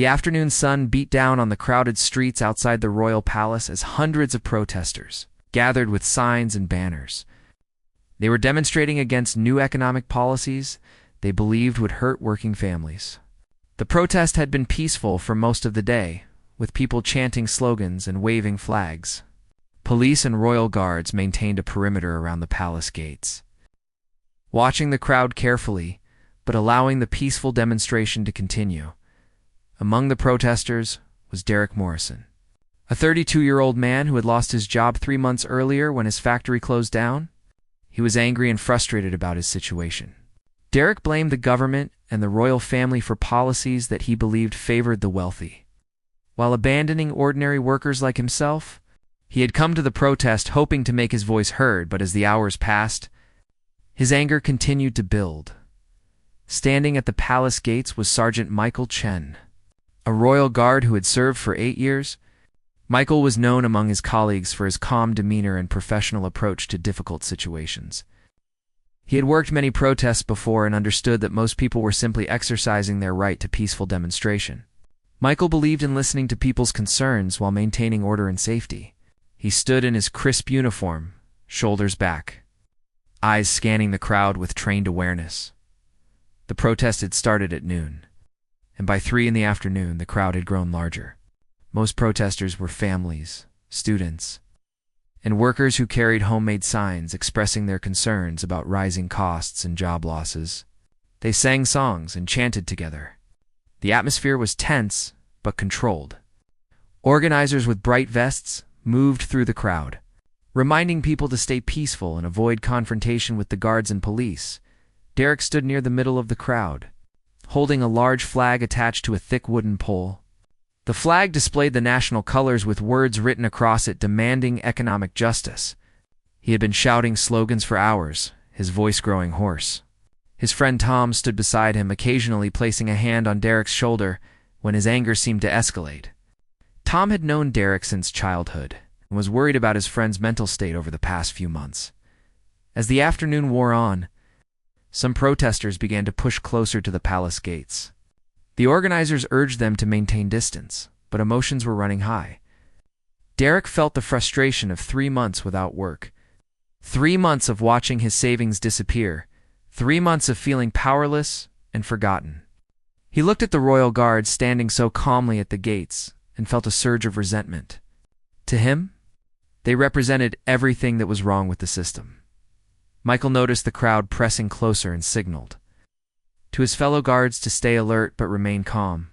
The afternoon sun beat down on the crowded streets outside the royal palace as hundreds of protesters gathered with signs and banners. They were demonstrating against new economic policies they believed would hurt working families. The protest had been peaceful for most of the day, with people chanting slogans and waving flags. Police and royal guards maintained a perimeter around the palace gates, watching the crowd carefully, but allowing the peaceful demonstration to continue. Among the protesters was Derek Morrison, a 32-year-old man who had lost his job 3 months earlier when his factory closed down. He was angry and frustrated about his situation. Derek blamed the government and the royal family for policies that he believed favored the wealthy, while abandoning ordinary workers like himself. He had come to the protest hoping to make his voice heard, but as the hours passed, his anger continued to build. Standing at the palace gates was Sergeant Michael Chen, a royal guard who had served for 8 years. Michael was known among his colleagues for his calm demeanor and professional approach to difficult situations. He had worked many protests before and understood that most people were simply exercising their right to peaceful demonstration. Michael believed in listening to people's concerns while maintaining order and safety. He stood in his crisp uniform, shoulders back, eyes scanning the crowd with trained awareness. The protest had started at noon, and by 3 p.m, the crowd had grown larger. Most protesters were families, students, and workers who carried homemade signs expressing their concerns about rising costs and job losses. They sang songs and chanted together. The atmosphere was tense, but controlled. Organizers with bright vests moved through the crowd, reminding people to stay peaceful and avoid confrontation with the guards and police. Derek stood near the middle of the crowd, holding a large flag attached to a thick wooden pole. The flag displayed the national colors with words written across it demanding economic justice. He had been shouting slogans for hours, his voice growing hoarse. His friend Tom stood beside him, occasionally placing a hand on Derek's shoulder when his anger seemed to escalate. Tom had known Derek since childhood and was worried about his friend's mental state over the past few months. As the afternoon wore on, some protesters began to push closer to the palace gates. The organizers urged them to maintain distance, but emotions were running high. Derek felt the frustration of 3 months without work, 3 months of watching his savings disappear, 3 months of feeling powerless and forgotten. He looked at the royal guards standing so calmly at the gates and felt a surge of resentment. To him, they represented everything that was wrong with the system. Michael noticed the crowd pressing closer and signaled to his fellow guards to stay alert but remain calm.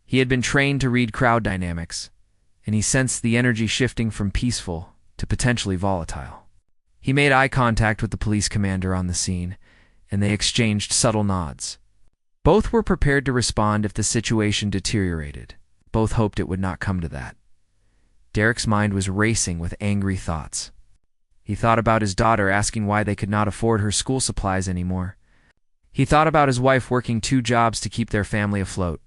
He had been trained to read crowd dynamics, and he sensed the energy shifting from peaceful to potentially volatile. He made eye contact with the police commander on the scene, and they exchanged subtle nods. Both were prepared to respond if the situation deteriorated. Both hoped it would not come to that. Derek's mind was racing with angry thoughts. He thought about his daughter asking why they could not afford her school supplies anymore. He thought about his wife working 2 jobs to keep their family afloat.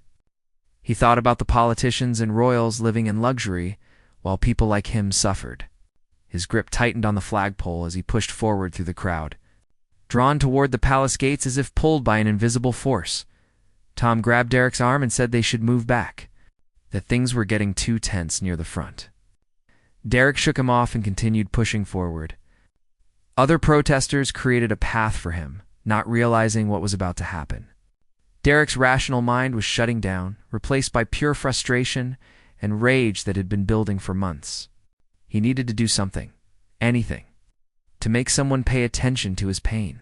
He thought about the politicians and royals living in luxury while people like him suffered. His grip tightened on the flagpole as he pushed forward through the crowd, drawn toward the palace gates as if pulled by an invisible force. Tom grabbed Derek's arm and said they should move back, that things were getting too tense near the front. Derek shook him off and continued pushing forward. Other protesters created a path for him, not realizing what was about to happen. Derek's rational mind was shutting down, replaced by pure frustration and rage that had been building for months. He needed to do something, anything, to make someone pay attention to his pain.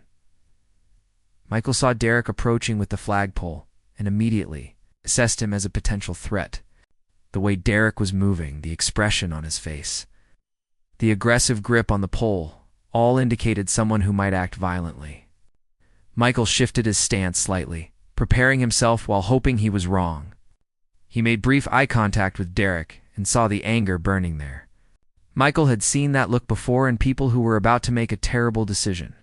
Michael saw Derek approaching with the flagpole and immediately assessed him as a potential threat. The way Derek was moving, the expression on his face, the aggressive grip on the pole, all indicated someone who might act violently. Michael shifted his stance slightly, preparing himself while hoping he was wrong. He made brief eye contact with Derek and saw the anger burning there. Michael had seen that look before in people who were about to make a terrible decision.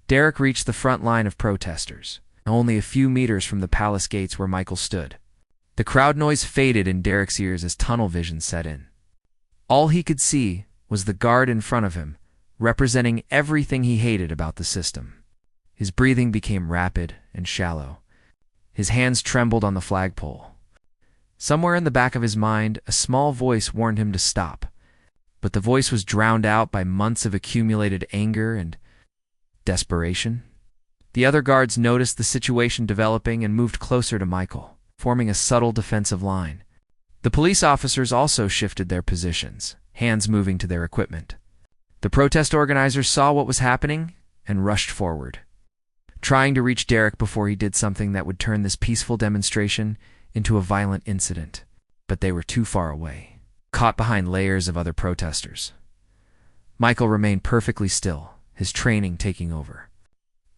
Derek reached the front line of protesters, only a few meters from the palace gates where Michael stood. The crowd noise faded in Derek's ears as tunnel vision set in. All he could see was the guard in front of him, representing everything he hated about the system. His breathing became rapid and shallow. His hands trembled on the flagpole. Somewhere in the back of his mind, a small voice warned him to stop, but the voice was drowned out by months of accumulated anger and desperation. The other guards noticed the situation developing and moved closer to Michael, forming a subtle defensive line. The police officers also shifted their positions, hands moving to their equipment. The protest organizers saw what was happening and rushed forward, trying to reach Derek before he did something that would turn this peaceful demonstration into a violent incident. But they were too far away, caught behind layers of other protesters. Michael remained perfectly still, his training taking over.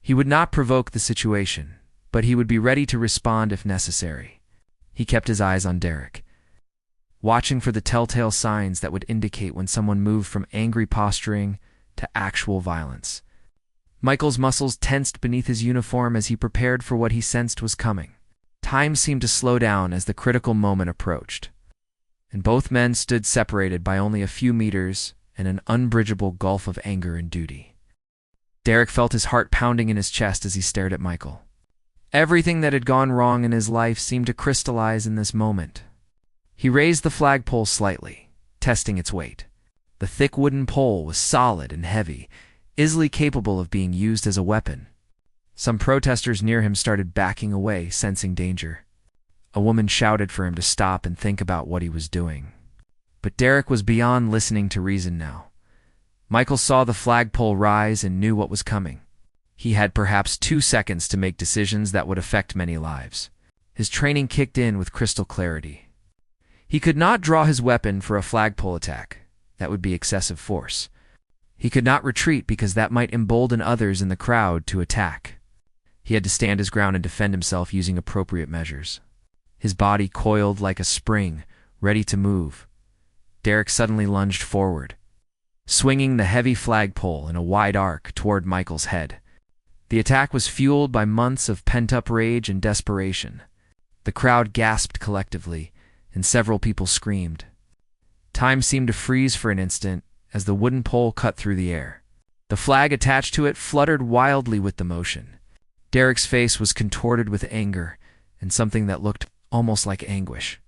He would not provoke the situation, but he would be ready to respond if necessary. He kept his eyes on Derek, watching for the telltale signs that would indicate when someone moved from angry posturing to actual violence. Michael's muscles tensed beneath his uniform as he prepared for what he sensed was coming. Time seemed to slow down as the critical moment approached, and both men stood separated by only a few meters in an unbridgeable gulf of anger and duty. Derek felt his heart pounding in his chest as he stared at Michael. Everything that had gone wrong in his life seemed to crystallize in this moment. He raised the flagpole slightly, testing its weight. The thick wooden pole was solid and heavy, easily capable of being used as a weapon. Some protesters near him started backing away, sensing danger. A woman shouted for him to stop and think about what he was doing. But Derek was beyond listening to reason now. Michael saw the flagpole rise and knew what was coming. He had perhaps 2 seconds to make decisions that would affect many lives. His training kicked in with crystal clarity. He could not draw his weapon for a flagpole attack. That would be excessive force. He could not retreat because that might embolden others in the crowd to attack. He had to stand his ground and defend himself using appropriate measures. His body coiled like a spring, ready to move. Derek suddenly lunged forward, swinging the heavy flagpole in a wide arc toward Michael's head. The attack was fueled by months of pent-up rage and desperation. The crowd gasped collectively, and several people screamed. Time seemed to freeze for an instant as the wooden pole cut through the air. The flag attached to it fluttered wildly with the motion. Derek's face was contorted with anger and something that looked almost like anguish.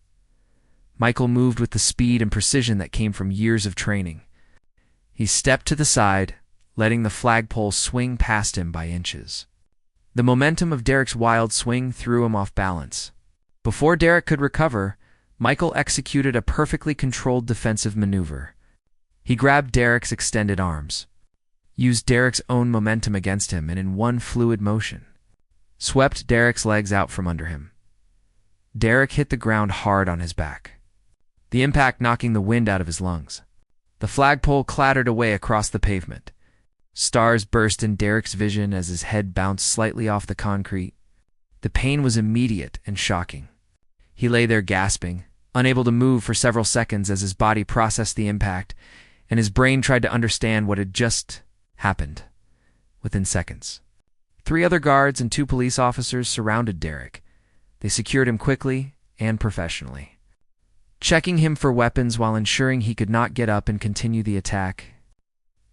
Michael moved with the speed and precision that came from years of training. He stepped to the side, letting the flagpole swing past him by inches. The momentum of Derek's wild swing threw him off balance. Before Derek could recover, Michael executed a perfectly controlled defensive maneuver. He grabbed Derek's extended arms, used Derek's own momentum against him, and in one fluid motion, swept Derek's legs out from under him. Derek hit the ground hard on his back, the impact knocking the wind out of his lungs. The flagpole clattered away across the pavement. Stars burst in Derek's vision as his head bounced slightly off the concrete. The pain was immediate and shocking. He lay there gasping, unable to move for several seconds as his body processed the impact, and his brain tried to understand what had just happened. Within seconds, 3 other guards and 2 police officers surrounded Derek. They secured him quickly and professionally, checking him for weapons while ensuring he could not get up and continue the attack.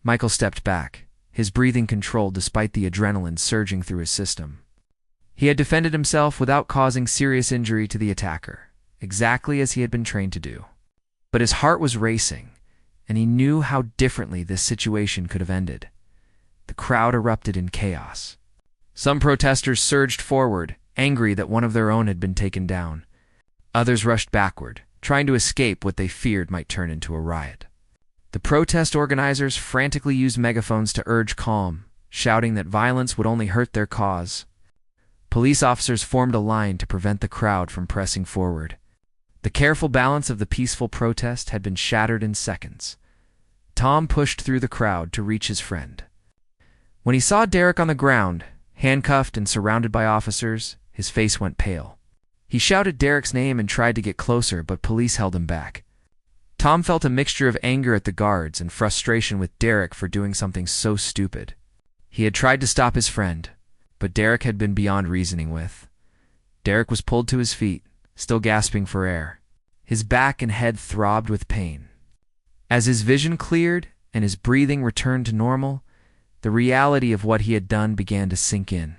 Michael stepped back, his breathing controlled despite the adrenaline surging through his system. He had defended himself without causing serious injury to the attacker, exactly as he had been trained to do. But his heart was racing, and he knew how differently this situation could have ended. The crowd erupted in chaos. Some protesters surged forward, angry that one of their own had been taken down. Others rushed backward, trying to escape what they feared might turn into a riot. The protest organizers frantically used megaphones to urge calm, shouting that violence would only hurt their cause. Police officers formed a line to prevent the crowd from pressing forward. The careful balance of the peaceful protest had been shattered in seconds. Tom pushed through the crowd to reach his friend. When he saw Derek on the ground, handcuffed and surrounded by officers, his face went pale. He shouted Derek's name and tried to get closer, but police held him back. Tom felt a mixture of anger at the guards and frustration with Derek for doing something so stupid. He had tried to stop his friend, but Derek had been beyond reasoning with. Derek was pulled to his feet, still gasping for air. His back and head throbbed with pain. As his vision cleared and his breathing returned to normal, the reality of what he had done began to sink in.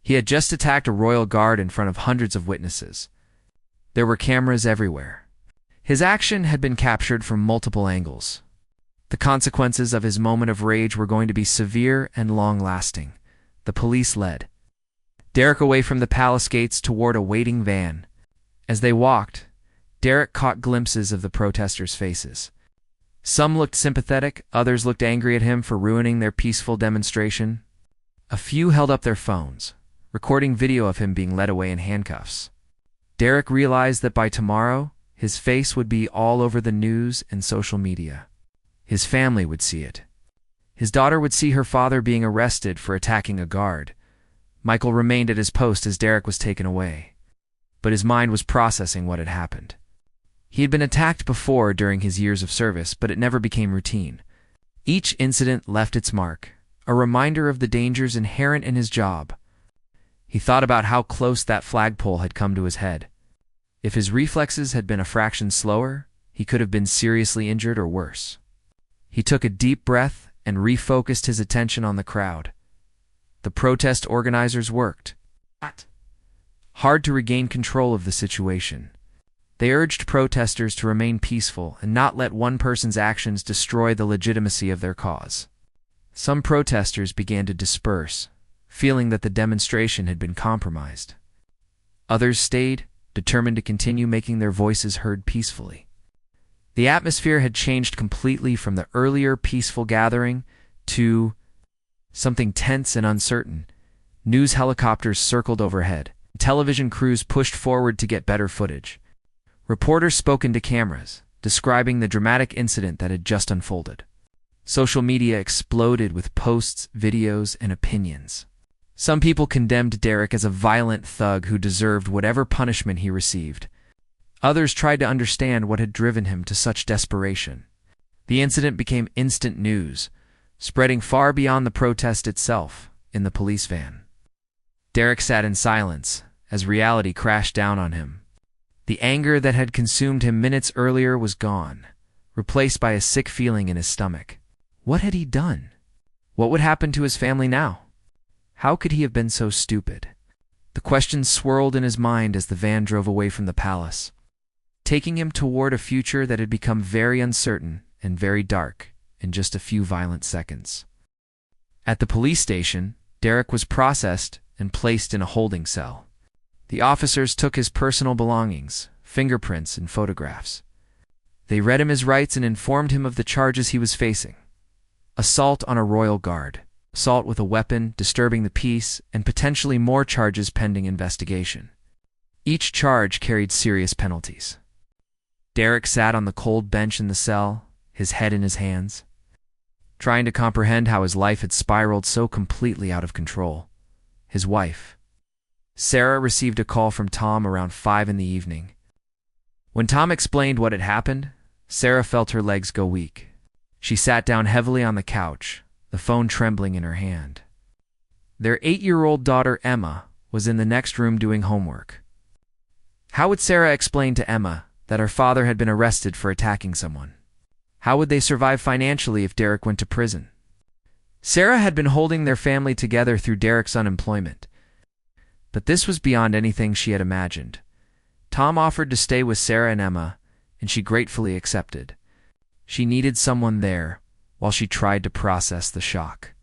He had just attacked a royal guard in front of hundreds of witnesses. There were cameras everywhere. His action had been captured from multiple angles. The consequences of his moment of rage were going to be severe and long-lasting. The police led Derek away from the palace gates toward a waiting van. As they walked, Derek caught glimpses of the protesters' faces. Some looked sympathetic, others looked angry at him for ruining their peaceful demonstration. A few held up their phones, recording video of him being led away in handcuffs. Derek realized that by tomorrow, his face would be all over the news and social media. His family would see it. His daughter would see her father being arrested for attacking a guard. Michael remained at his post as Derek was taken away, but his mind was processing what had happened. He had been attacked before during his years of service, but it never became routine. Each incident left its mark, a reminder of the dangers inherent in his job. He thought about how close that flagpole had come to his head. If his reflexes had been a fraction slower, he could have been seriously injured or worse. He took a deep breath and refocused his attention on the crowd. The protest organizers worked hard to regain control of the situation. They urged protesters to remain peaceful and not let one person's actions destroy the legitimacy of their cause. Some protesters began to disperse, feeling that the demonstration had been compromised. Others stayed, determined to continue making their voices heard peacefully. The atmosphere had changed completely from the earlier peaceful gathering to something tense and uncertain. News helicopters circled overhead. Television crews pushed forward to get better footage. Reporters spoke into cameras, describing the dramatic incident that had just unfolded. Social media exploded with posts, videos, and opinions. Some people condemned Derek as a violent thug who deserved whatever punishment he received. Others tried to understand what had driven him to such desperation. The incident became instant news, spreading far beyond the protest itself in the police van. Derek sat in silence as reality crashed down on him. The anger that had consumed him minutes earlier was gone, replaced by a sick feeling in his stomach. What had he done? What would happen to his family now? How could he have been so stupid? The questions swirled in his mind as the van drove away from the palace, taking him toward a future that had become very uncertain and very dark in just a few violent seconds. At the police station, Derek was processed and placed in a holding cell. The officers took his personal belongings, fingerprints, and photographs. They read him his rights and informed him of the charges he was facing: assault on a royal guard, assault with a weapon, disturbing the peace, and potentially more charges pending investigation. Each charge carried serious penalties. Derek sat on the cold bench in the cell, his head in his hands, trying to comprehend how his life had spiraled so completely out of control. His wife, Sarah, received a call from Tom around 5 in the evening. When Tom explained what had happened, Sarah felt her legs go weak. She sat down heavily on the couch, the phone trembling in her hand. Their 8-year-old daughter, Emma, was in the next room doing homework. How would Sarah explain to Emma that her father had been arrested for attacking someone? How would they survive financially if Derek went to prison? Sarah had been holding their family together through Derek's unemployment, but this was beyond anything she had imagined. Tom offered to stay with Sarah and Emma, and she gratefully accepted. She needed someone there while she tried to process the shock.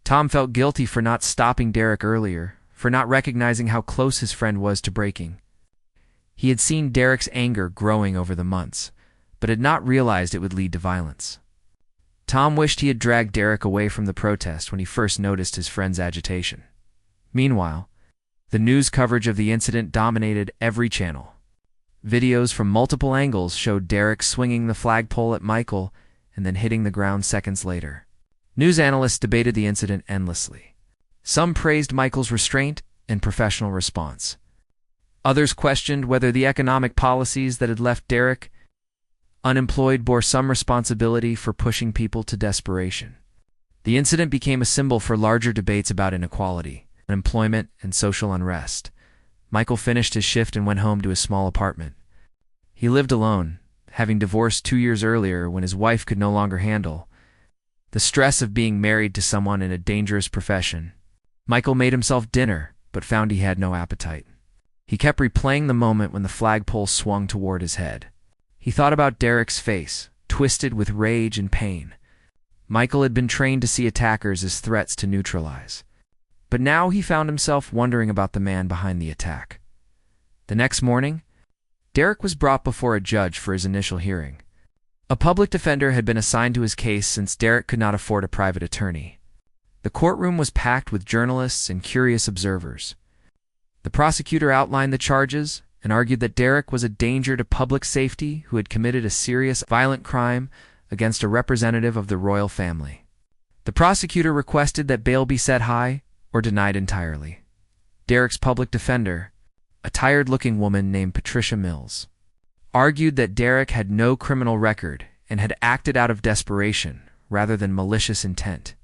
Tom felt guilty for not stopping Derek earlier, for not recognizing how close his friend was to breaking. He had seen Derek's anger growing over the months, but had not realized it would lead to violence. Tom wished he had dragged Derek away from the protest when he first noticed his friend's agitation. Meanwhile, the news coverage of the incident dominated every channel. Videos from multiple angles showed Derek swinging the flagpole at Michael and then hitting the ground seconds later. News analysts debated the incident endlessly. Some praised Michael's restraint and professional response. Others questioned whether the economic policies that had left Derek unemployed bore some responsibility for pushing people to desperation. The incident became a symbol for larger debates about inequality, unemployment, and social unrest. Michael finished his shift and went home to his small apartment. He lived alone, having divorced 2 years earlier when his wife could no longer handle the stress of being married to someone in a dangerous profession. Michael made himself dinner, but found he had no appetite. He kept replaying the moment when the flagpole swung toward his head. He thought about Derek's face, twisted with rage and pain. Michael had been trained to see attackers as threats to neutralize. But now he found himself wondering about the man behind the attack. The next morning, Derek was brought before a judge for his initial hearing. A public defender had been assigned to his case since Derek could not afford a private attorney. The courtroom was packed with journalists and curious observers. The prosecutor outlined the charges and argued that Derek was a danger to public safety who had committed a serious violent crime against a representative of the royal family. The prosecutor requested that bail be set high or denied entirely. Derek's public defender, a tired-looking woman named Patricia Mills, argued that Derek had no criminal record and had acted out of desperation rather than malicious intent.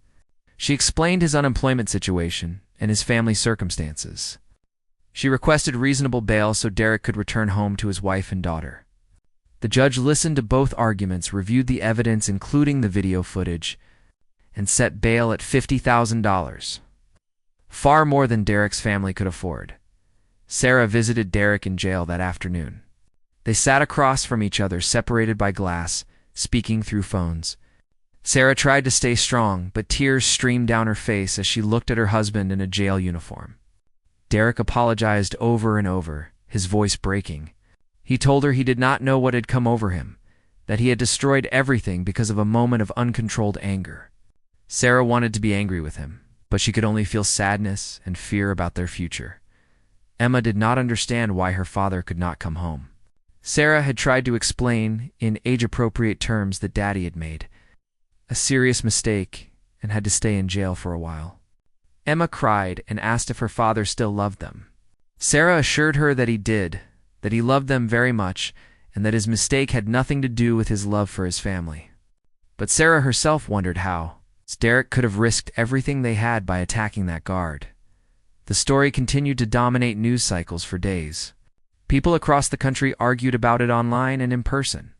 She explained his unemployment situation and his family circumstances. She requested reasonable bail so Derek could return home to his wife and daughter. The judge listened to both arguments, reviewed the evidence including the video footage, and set bail at $50,000, far more than Derek's family could afford. Sarah visited Derek in jail that afternoon. They sat across from each other, separated by glass, speaking through phones. Sarah tried to stay strong, but tears streamed down her face as she looked at her husband in a jail uniform. Derek apologized over and over, his voice breaking. He told her he did not know what had come over him, that he had destroyed everything because of a moment of uncontrolled anger. Sarah wanted to be angry with him, but she could only feel sadness and fear about their future. Emma did not understand why her father could not come home. Sarah had tried to explain, in age-appropriate terms, that Daddy had made a serious mistake and had to stay in jail for a while. Emma cried and asked if her father still loved them. Sarah assured her that he did, that he loved them very much, and that his mistake had nothing to do with his love for his family. But Sarah herself wondered how Derek could have risked everything they had by attacking that guard. The story continued to dominate news cycles for days. People across the country argued about it online and in person.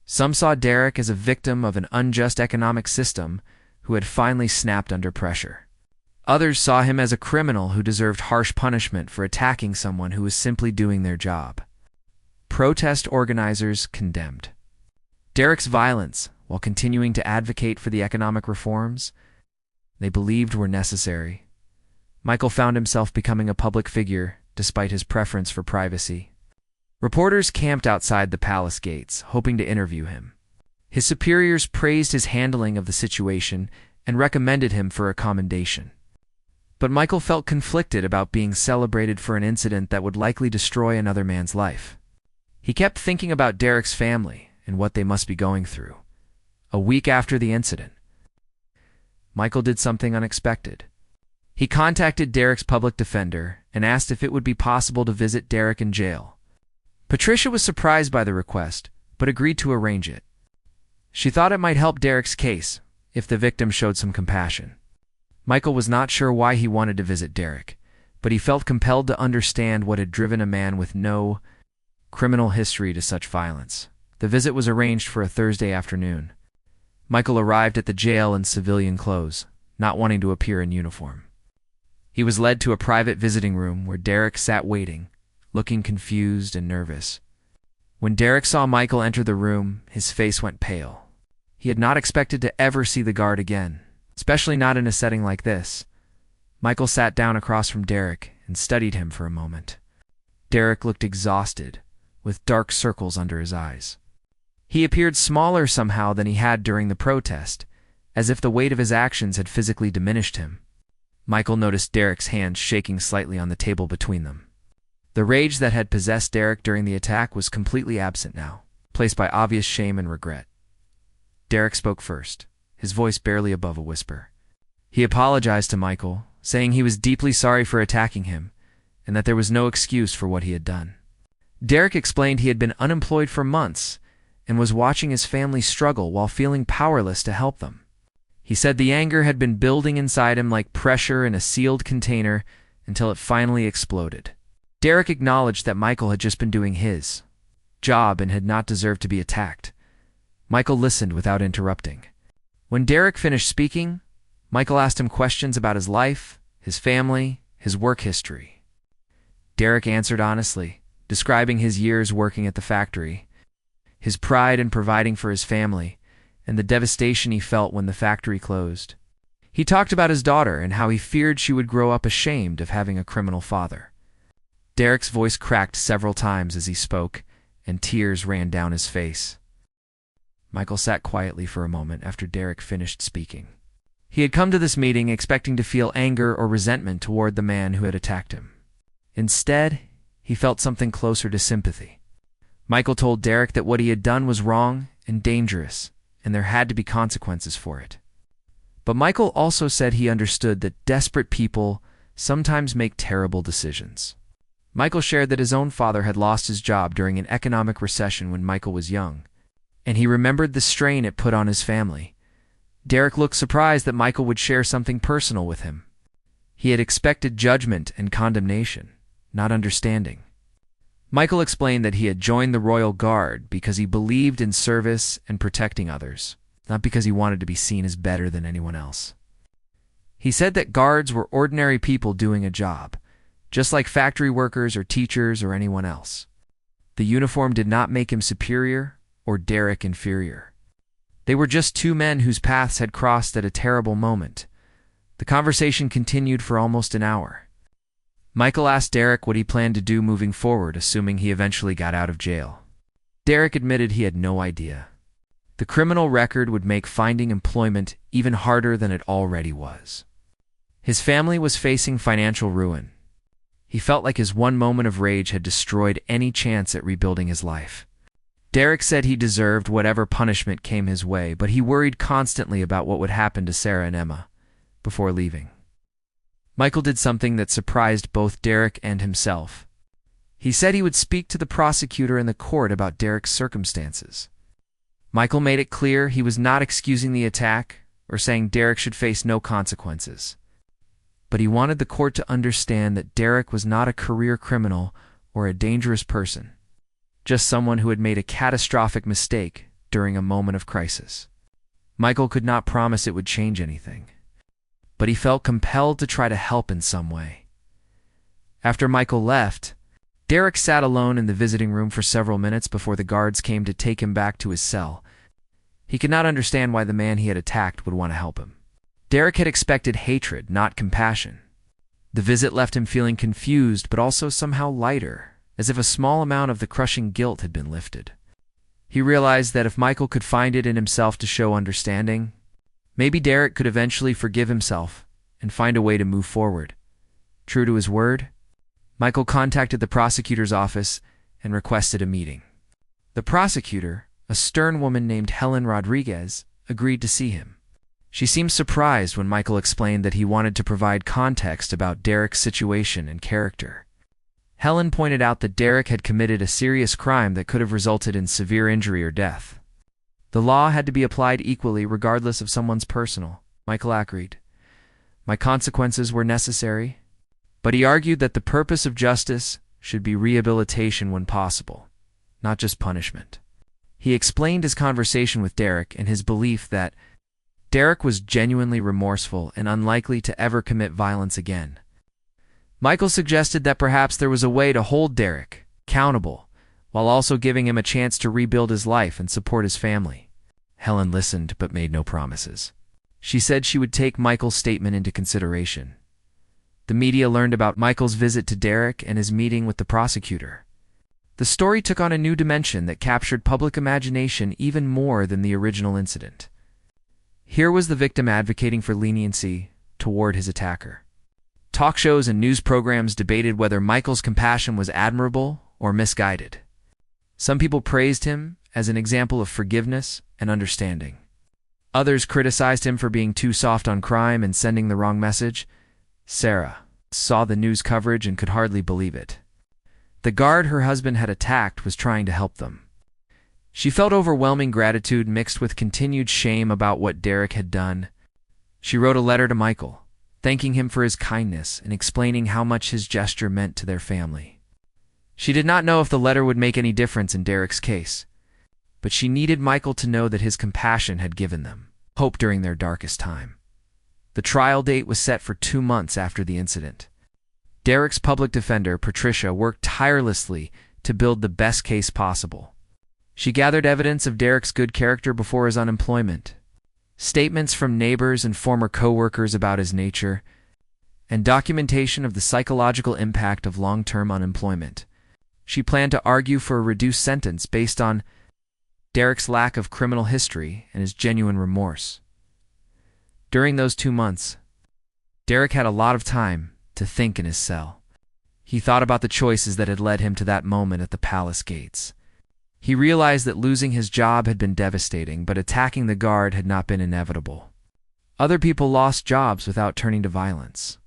Some saw Derek as a victim of an unjust economic system who had finally snapped under pressure. Others saw him as a criminal who deserved harsh punishment for attacking someone who was simply doing their job. Protest organizers condemned Derek's violence while continuing to advocate for the economic reforms they believed were necessary. Michael found himself becoming a public figure despite his preference for privacy. Reporters camped outside the palace gates, hoping to interview him. His superiors praised his handling of the situation and recommended him for a commendation. But Michael felt conflicted about being celebrated for an incident that would likely destroy another man's life. He kept thinking about Derek's family and what they must be going through. A week after the incident, Michael did something unexpected. He contacted Derek's public defender and asked if it would be possible to visit Derek in jail. Patricia was surprised by the request, but agreed to arrange it. She thought it might help Derek's case if the victim showed some compassion. Michael was not sure why he wanted to visit Derek, but he felt compelled to understand what had driven a man with no criminal history to such violence. The visit was arranged for a Thursday afternoon. Michael arrived at the jail in civilian clothes, not wanting to appear in uniform. He was led to a private visiting room where Derek sat waiting, looking confused and nervous. When Derek saw Michael enter the room, his face went pale. He had not expected to ever see the guard again, especially not in a setting like this. Michael sat down across from Derek and studied him for a moment. Derek looked exhausted, with dark circles under his eyes. He appeared smaller somehow than he had during the protest, as if the weight of his actions had physically diminished him. Michael noticed Derek's hands shaking slightly on the table between them. The rage that had possessed Derek during the attack was completely absent now, placed by obvious shame and regret. Derek spoke first, his voice barely above a whisper. He apologized to Michael, saying he was deeply sorry for attacking him, and that there was no excuse for what he had done. Derek explained he had been unemployed for months and was watching his family struggle while feeling powerless to help them. He said the anger had been building inside him like pressure in a sealed container until it finally exploded. Derek acknowledged that Michael had just been doing his job and had not deserved to be attacked. Michael listened without interrupting. When Derek finished speaking, Michael asked him questions about his life, his family, his work history. Derek answered honestly, describing his years working at the factory, his pride in providing for his family, and the devastation he felt when the factory closed. He talked about his daughter and how he feared she would grow up ashamed of having a criminal father. Derek's voice cracked several times as he spoke, and tears ran down his face. Michael sat quietly for a moment after Derek finished speaking. He had come to this meeting expecting to feel anger or resentment toward the man who had attacked him. Instead, he felt something closer to sympathy. Michael told Derek that what he had done was wrong and dangerous, and there had to be consequences for it. But Michael also said he understood that desperate people sometimes make terrible decisions. Michael shared that his own father had lost his job during an economic recession when Michael was young, and he remembered the strain it put on his family. Derek looked surprised that Michael would share something personal with him. He had expected judgment and condemnation, not understanding. Michael explained that he had joined the Royal Guard because he believed in service and protecting others, not because he wanted to be seen as better than anyone else. He said that guards were ordinary people doing a job, just like factory workers or teachers or anyone else. The uniform did not make him superior or Derek inferior. They were just two men whose paths had crossed at a terrible moment. The conversation continued for almost an hour. Michael asked Derek what he planned to do moving forward, assuming he eventually got out of jail. Derek admitted he had no idea. The criminal record would make finding employment even harder than it already was. His family was facing financial ruin. He felt like his one moment of rage had destroyed any chance at rebuilding his life. Derek said he deserved whatever punishment came his way, but he worried constantly about what would happen to Sarah and Emma before leaving. Michael did something that surprised both Derek and himself. He said he would speak to the prosecutor in the court about Derek's circumstances. Michael made it clear he was not excusing the attack or saying Derek should face no consequences. But he wanted the court to understand that Derek was not a career criminal or a dangerous person, just someone who had made a catastrophic mistake during a moment of crisis. Michael could not promise it would change anything, but he felt compelled to try to help in some way. After Michael left, Derek sat alone in the visiting room for several minutes before the guards came to take him back to his cell. He could not understand why the man he had attacked would want to help him. Derek had expected hatred, not compassion. The visit left him feeling confused, but also somehow lighter, as if a small amount of the crushing guilt had been lifted. He realized that if Michael could find it in himself to show understanding, maybe Derek could eventually forgive himself and find a way to move forward. True to his word, Michael contacted the prosecutor's office and requested a meeting. The prosecutor, a stern woman named Helen Rodriguez, agreed to see him. She seemed surprised when Michael explained that he wanted to provide context about Derek's situation and character. Helen pointed out that Derek had committed a serious crime that could have resulted in severe injury or death. The law had to be applied equally regardless of someone's personal. Michael agreed. My consequences were necessary, but he argued that the purpose of justice should be rehabilitation when possible, not just punishment. He explained his conversation with Derek and his belief that Derek was genuinely remorseful and unlikely to ever commit violence again. Michael suggested that perhaps there was a way to hold Derek accountable while also giving him a chance to rebuild his life and support his family. Helen listened but made no promises. She said she would take Michael's statement into consideration. The media learned about Michael's visit to Derek and his meeting with the prosecutor. The story took on a new dimension that captured public imagination even more than the original incident. Here was the victim advocating for leniency toward his attacker. Talk shows and news programs debated whether Michael's compassion was admirable or misguided. Some people praised him as an example of forgiveness and understanding. Others criticized him for being too soft on crime and sending the wrong message. Sarah saw the news coverage and could hardly believe it. The guard her husband had attacked was trying to help them. She felt overwhelming gratitude mixed with continued shame about what Derek had done. She wrote a letter to Michael, thanking him for his kindness and explaining how much his gesture meant to their family. She did not know if the letter would make any difference in Derek's case, but she needed Michael to know that his compassion had given them hope during their darkest time. The trial date was set for 2 months after the incident. Derek's public defender, Patricia, worked tirelessly to build the best case possible. She gathered evidence of Derek's good character before his unemployment, statements from neighbors and former co-workers about his nature, and documentation of the psychological impact of long-term unemployment. She planned to argue for a reduced sentence based on Derek's lack of criminal history and his genuine remorse. During those 2 months, Derek had a lot of time to think in his cell. He thought about the choices that had led him to that moment at the palace gates. He realized that losing his job had been devastating, but attacking the guard had not been inevitable. Other people lost jobs without turning to violence.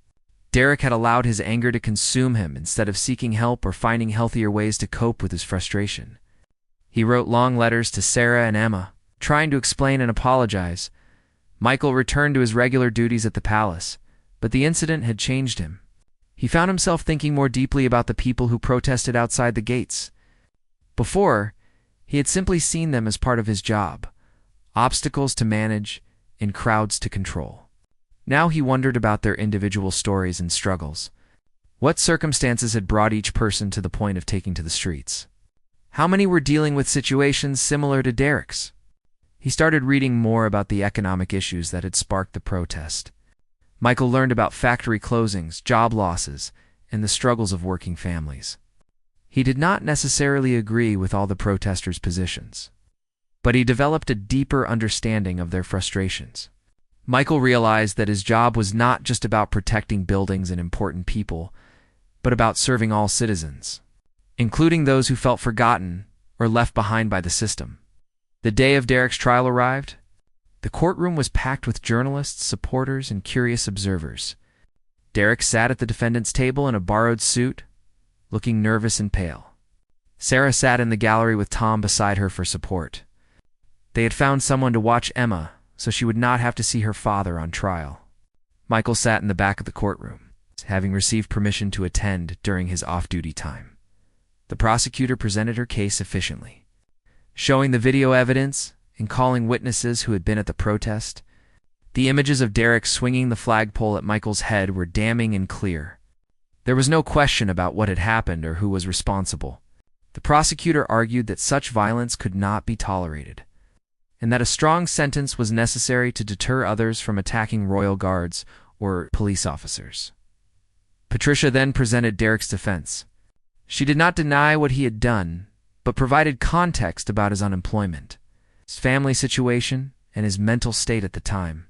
Derek had allowed his anger to consume him instead of seeking help or finding healthier ways to cope with his frustration. He wrote long letters to Sarah and Emma, trying to explain and apologize. Michael returned to his regular duties at the palace, but the incident had changed him. He found himself thinking more deeply about the people who protested outside the gates. Before, he had simply seen them as part of his job, obstacles to manage and crowds to control. Now he wondered about their individual stories and struggles. What circumstances had brought each person to the point of taking to the streets? How many were dealing with situations similar to Derek's? He started reading more about the economic issues that had sparked the protest. Michael learned about factory closings, job losses, and the struggles of working families. He did not necessarily agree with all the protesters' positions, but he developed a deeper understanding of their frustrations. Michael realized that his job was not just about protecting buildings and important people, but about serving all citizens, including those who felt forgotten or left behind by the system. The day of Derek's trial arrived. The courtroom was packed with journalists, supporters, and curious observers. Derek sat at the defendant's table in a borrowed suit, looking nervous and pale. Sarah sat in the gallery with Tom beside her for support. They had found someone to watch Emma, so she would not have to see her father on trial. Michael sat in the back of the courtroom, having received permission to attend during his off-duty time. The prosecutor presented her case efficiently, showing the video evidence and calling witnesses who had been at the protest. The images of Derek swinging the flagpole at Michael's head were damning and clear. There was no question about what had happened or who was responsible. The prosecutor argued that such violence could not be tolerated, and that a strong sentence was necessary to deter others from attacking royal guards or police officers. Patricia then presented Derek's defense. She did not deny what he had done, but provided context about his unemployment, his family situation, and his mental state at the time.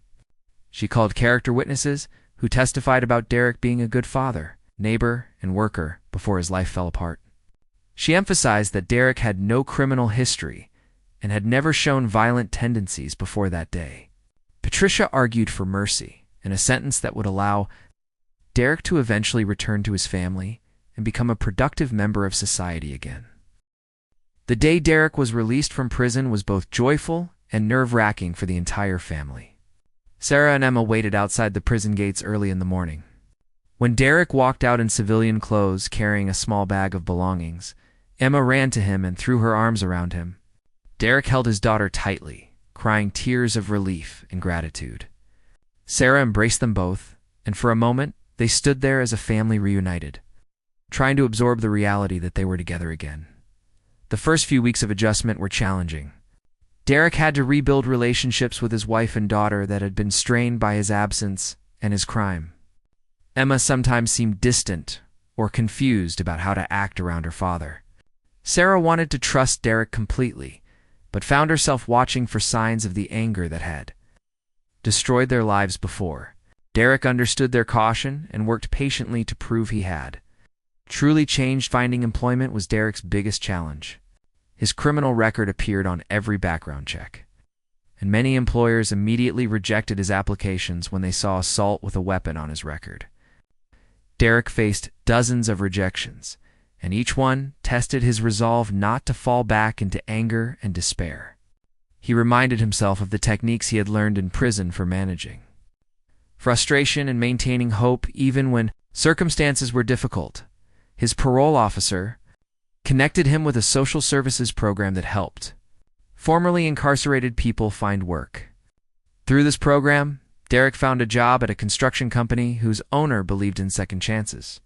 She called character witnesses who testified about Derek being a good father, neighbor, and worker before his life fell apart. She emphasized that Derek had no criminal history and had never shown violent tendencies before that day. Patricia argued for mercy and a sentence that would allow Derek to eventually return to his family and become a productive member of society again. The day Derek was released from prison was both joyful and nerve-wracking for the entire family. Sarah and Emma waited outside the prison gates early in the morning. When Derek walked out in civilian clothes carrying a small bag of belongings, Emma ran to him and threw her arms around him. Derek held his daughter tightly, crying tears of relief and gratitude. Sarah embraced them both, and for a moment they stood there as a family reunited, trying to absorb the reality that they were together again. The first few weeks of adjustment were challenging. Derek had to rebuild relationships with his wife and daughter that had been strained by his absence and his crime. Emma sometimes seemed distant or confused about how to act around her father. Sarah wanted to trust Derek completely, but found herself watching for signs of the anger that had destroyed their lives before. Derek understood their caution and worked patiently to prove he had truly changed. Finding employment was Derek's biggest challenge. His criminal record appeared on every background check, and many employers immediately rejected his applications when they saw assault with a weapon on his record. Derek faced dozens of rejections, and each one tested his resolve not to fall back into anger and despair. He reminded himself of the techniques he had learned in prison for managing frustration and maintaining hope even when circumstances were difficult. His parole officer connected him with a social services program that helped formerly incarcerated people find work. Through this program, Derek found a job at a construction company whose owner believed in second chances.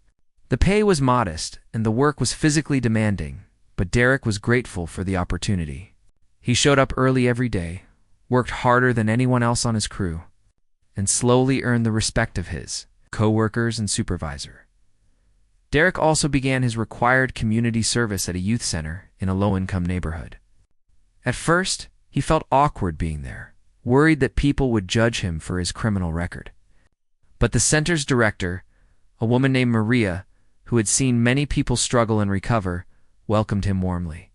The pay was modest, and the work was physically demanding, but Derek was grateful for the opportunity. He showed up early every day, worked harder than anyone else on his crew, and slowly earned the respect of his co-workers and supervisor. Derek also began his required community service at a youth center in a low-income neighborhood. At first, he felt awkward being there, worried that people would judge him for his criminal record. But the center's director, a woman named Maria, who had seen many people struggle and recover, welcomed him warmly.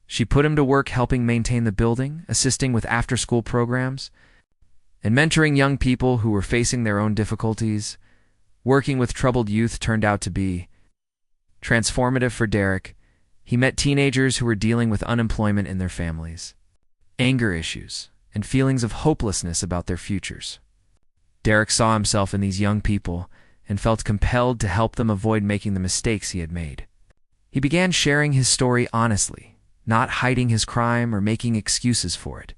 She put him to work helping maintain the building, assisting with after-school programs, and mentoring young people who were facing their own difficulties. Working with troubled youth turned out to be transformative for Derek. He met teenagers who were dealing with unemployment in their families, anger issues, and feelings of hopelessness about their futures. Derek saw himself in these young people and felt compelled to help them avoid making the mistakes he had made. He began sharing his story honestly, not hiding his crime or making excuses for it,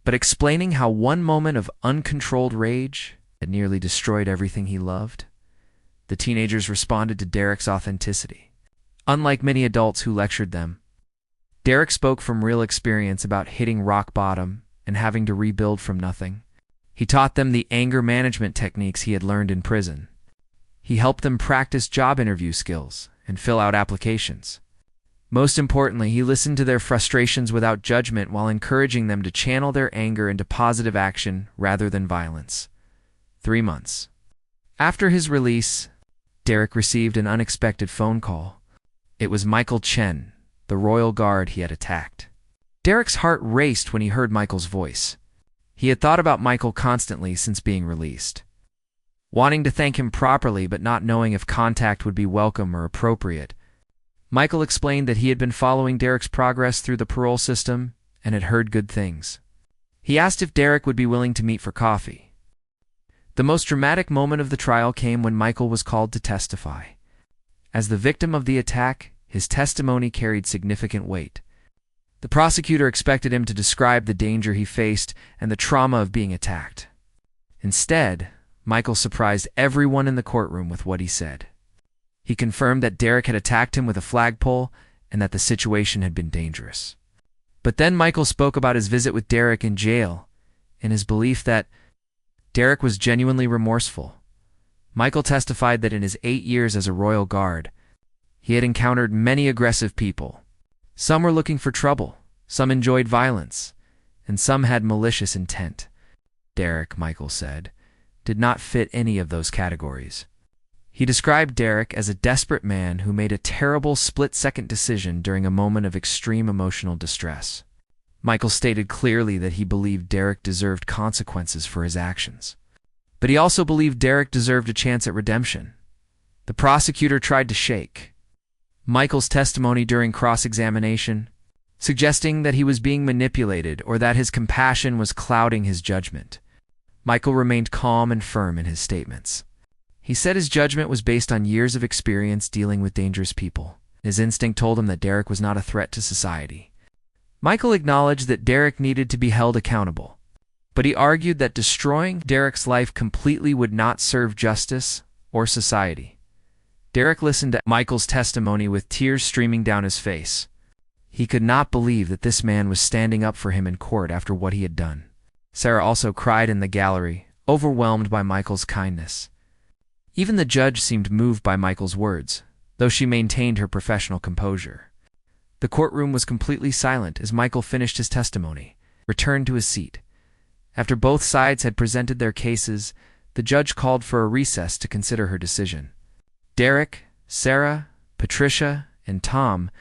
but explaining how one moment of uncontrolled rage had nearly destroyed everything he loved. The teenagers responded to Derek's authenticity. Unlike many adults who lectured them, Derek spoke from real experience about hitting rock bottom and having to rebuild from nothing. He taught them the anger management techniques he had learned in prison. He helped them practice job interview skills and fill out applications. Most importantly, he listened to their frustrations without judgment while encouraging them to channel their anger into positive action rather than violence. 3 months after his release, Derek received an unexpected phone call. It was Michael Chen, the Royal Guard he had attacked. Derek's heart raced when he heard Michael's voice. He had thought about Michael constantly since being released, wanting to thank him properly but not knowing if contact would be welcome or appropriate. Michael explained that he had been following Derek's progress through the parole system and had heard good things. He asked if Derek would be willing to meet for coffee. The most dramatic moment of the trial came when Michael was called to testify. As the victim of the attack, his testimony carried significant weight. The prosecutor expected him to describe the danger he faced and the trauma of being attacked. Instead, Michael surprised everyone in the courtroom with what he said. He confirmed that Derek had attacked him with a flagpole and that the situation had been dangerous. But then Michael spoke about his visit with Derek in jail and his belief that Derek was genuinely remorseful. Michael testified that in his 8 years as a Royal Guard, he had encountered many aggressive people. Some were looking for trouble, some enjoyed violence, and some had malicious intent. Derek, Michael said, did not fit any of those categories. He described Derek as a desperate man who made a terrible split-second decision during a moment of extreme emotional distress. Michael stated clearly that he believed Derek deserved consequences for his actions. But he also believed Derek deserved a chance at redemption. The prosecutor tried to shake Michael's testimony during cross-examination, suggesting that he was being manipulated or that his compassion was clouding his judgment. Michael remained calm and firm in his statements. He said his judgment was based on years of experience dealing with dangerous people. His instinct told him that Derek was not a threat to society. Michael acknowledged that Derek needed to be held accountable, but he argued that destroying Derek's life completely would not serve justice or society. Derek listened to Michael's testimony with tears streaming down his face. He could not believe that this man was standing up for him in court after what he had done. Sarah also cried in the gallery, overwhelmed by Michael's kindness. Even the judge seemed moved by Michael's words, though she maintained her professional composure. The courtroom was completely silent as Michael finished his testimony, returned to his seat. After both sides had presented their cases, the judge called for a recess to consider her decision. Derek, Sarah, Patricia, and Tom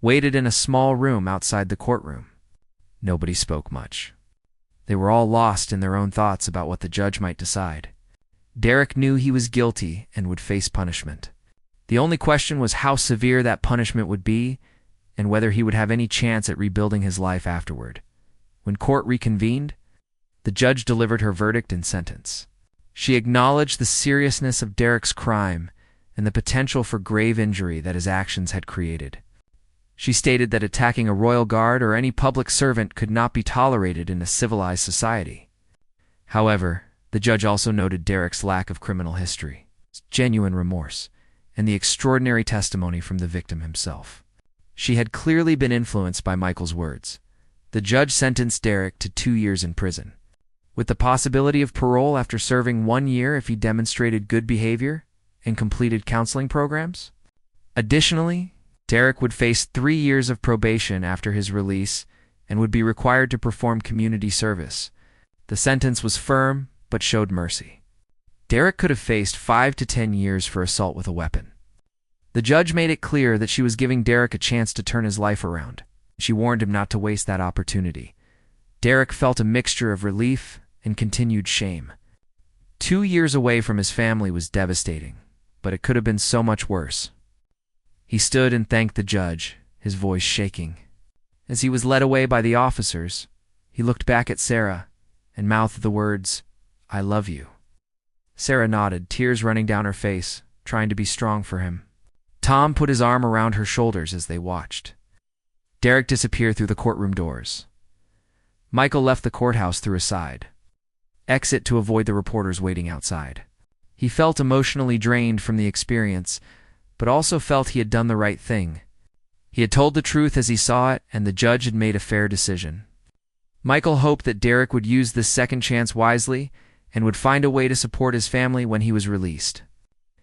waited in a small room outside the courtroom. Nobody spoke much. They were all lost in their own thoughts about what the judge might decide. Derek knew he was guilty and would face punishment. The only question was how severe that punishment would be and whether he would have any chance at rebuilding his life afterward. When court reconvened, the judge delivered her verdict and sentence. She acknowledged the seriousness of Derek's crime and the potential for grave injury that his actions had created. She stated that attacking a royal guard or any public servant could not be tolerated in a civilized society. However, the judge also noted Derek's lack of criminal history, genuine remorse, and the extraordinary testimony from the victim himself. She had clearly been influenced by Michael's words. The judge sentenced Derek to 2 years in prison, with the possibility of parole after serving 1 year if he demonstrated good behavior and completed counseling programs. Additionally, Derek would face 3 years of probation after his release and would be required to perform community service. The sentence was firm, but showed mercy. Derek could have faced 5 to 10 years for assault with a weapon. The judge made it clear that she was giving Derek a chance to turn his life around. She warned him not to waste that opportunity. Derek felt a mixture of relief and continued shame. 2 years away from his family was devastating, but it could have been so much worse. He stood and thanked the judge, his voice shaking. As he was led away by the officers, he looked back at Sarah and mouthed the words, "I love you." Sarah nodded, tears running down her face, trying to be strong for him. Tom put his arm around her shoulders as they watched. Derek disappeared through the courtroom doors. Michael left the courthouse through a side exit to avoid the reporters waiting outside. He felt emotionally drained from the experience, but also felt he had done the right thing. He had told the truth as he saw it, and the judge had made a fair decision. Michael hoped that Derek would use this second chance wisely and would find a way to support his family when he was released.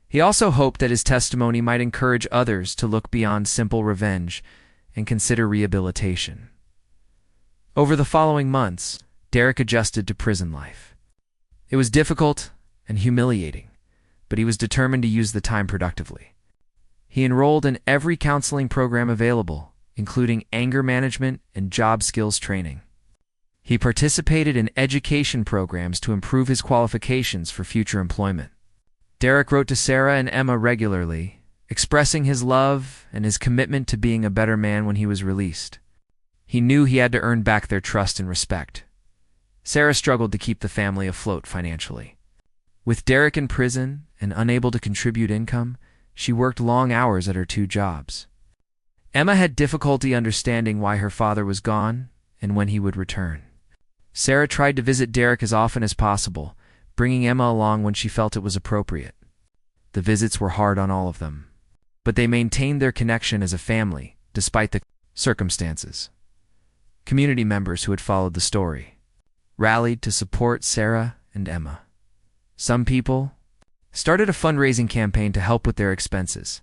He also hoped that his testimony might encourage others to look beyond simple revenge and consider rehabilitation. Over the following months, Derek adjusted to prison life. It was difficult and humiliating, but he was determined to use the time productively. He enrolled in every counseling program available, including anger management and job skills training. He participated in education programs to improve his qualifications for future employment. Derek wrote to Sarah and Emma regularly, expressing his love and his commitment to being a better man when he was released. He knew he had to earn back their trust and respect. Sarah struggled to keep the family afloat financially. With Derek in prison and unable to contribute income, she worked long hours at her 2 jobs. Emma had difficulty understanding why her father was gone and when he would return. Sarah tried to visit Derek as often as possible, bringing Emma along when she felt it was appropriate. The visits were hard on all of them, but they maintained their connection as a family, despite the circumstances. Community members who had followed the story rallied to support Sarah and Emma. Some people started a fundraising campaign to help with their expenses.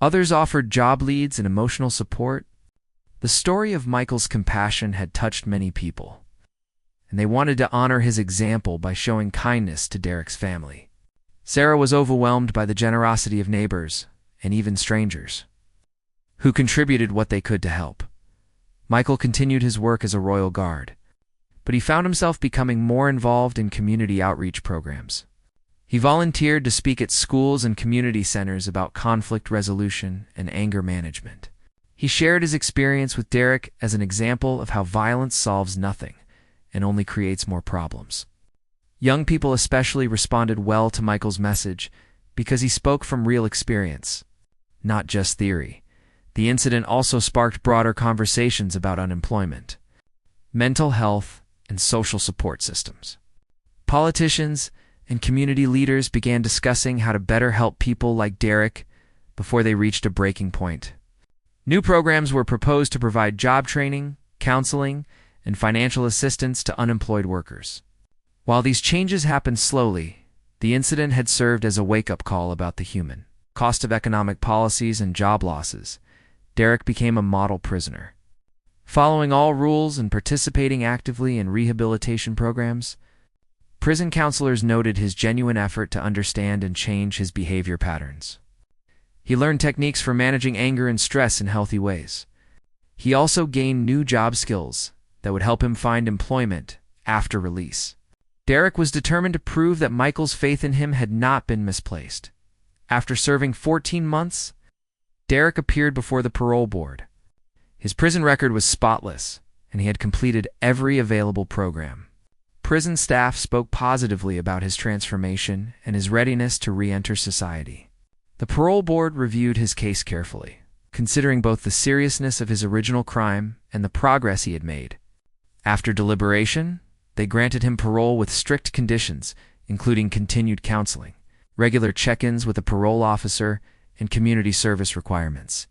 Others offered job leads and emotional support. The story of Michael's compassion had touched many people, and they wanted to honor his example by showing kindness to Derek's family. Sarah was overwhelmed by the generosity of neighbors and even strangers who contributed what they could to help. Michael continued his work as a Royal Guard, but he found himself becoming more involved in community outreach programs. He volunteered to speak at schools and community centers about conflict resolution and anger management. He shared his experience with Derek as an example of how violence solves nothing and only creates more problems. Young people especially responded well to Michael's message because he spoke from real experience, not just theory. The incident also sparked broader conversations about unemployment, mental health, and social support systems. Politicians and community leaders began discussing how to better help people like Derek before they reached a breaking point. New programs were proposed to provide job training, counseling, and financial assistance to unemployed workers. While these changes happened slowly, the incident had served as a wake-up call about the human cost of economic policies and job losses. Derek became a model prisoner. Following all rules and participating actively in rehabilitation programs, prison counselors noted his genuine effort to understand and change his behavior patterns. He learned techniques for managing anger and stress in healthy ways. He also gained new job skills that would help him find employment after release. Derek was determined to prove that Michael's faith in him had not been misplaced. After serving 14 months, Derek appeared before the parole board. His prison record was spotless, and he had completed every available program. Prison staff spoke positively about his transformation and his readiness to re-enter society. The parole board reviewed his case carefully, considering both the seriousness of his original crime and the progress he had made. After deliberation, they granted him parole with strict conditions, including continued counseling, regular check-ins with a parole officer, and community service requirements.